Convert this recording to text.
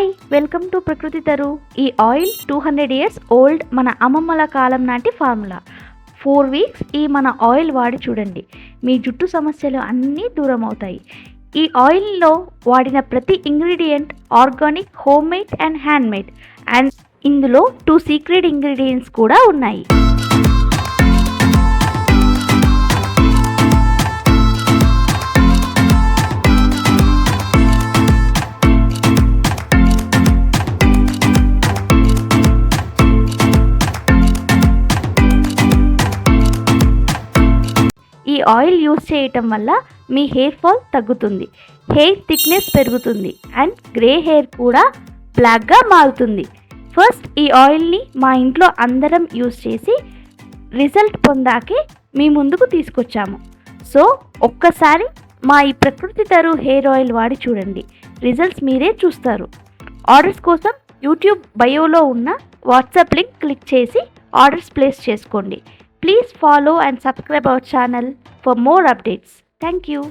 Hi, welcome to ప్రకృతి తరు. ఈ ఆయిల్ 200 ఇయర్స్ ఓల్డ్, మన అమ్మమ్మల కాలం నాటి ఫార్ములా. 4 వీక్స్ ఈ మన ఆయిల్ వాడి చూడండి, మీ జుట్టు సమస్యలు అన్నీ దూరం అవుతాయి. ఈ ఆయిల్లో వాడిన ప్రతి ingredient organic, home made and hand made. And ఇందులో 2 సీక్రెట్ ఇంగ్రీడియంట్స్ కూడా ఉన్నాయి. ఈ ఆయిల్ యూస్ చేయటం వల్ల మీ హెయిర్ ఫాల్ తగ్గుతుంది, హెయిర్ థిక్నెస్ పెరుగుతుంది అండ్ గ్రే హెయిర్ కూడా బ్లాక్గా మారుతుంది. ఫస్ట్ ఈ ఆయిల్ని మా ఇంట్లో అందరం యూస్ చేసి రిజల్ట్ పొందాకే మీ ముందుకు తీసుకొచ్చాము. సో ఒక్కసారి మా ఈ ప్రకృతి తరు హెయిర్ ఆయిల్ వాడి చూడండి, రిజల్ట్స్ మీరే చూస్తారు. ఆర్డర్స్ కోసం యూట్యూబ్ బయోలో ఉన్న వాట్సాప్ లింక్ క్లిక్ చేసి ఆర్డర్స్ ప్లేస్ చేసుకోండి. Please follow and subscribe our channel for more updates. Thank you.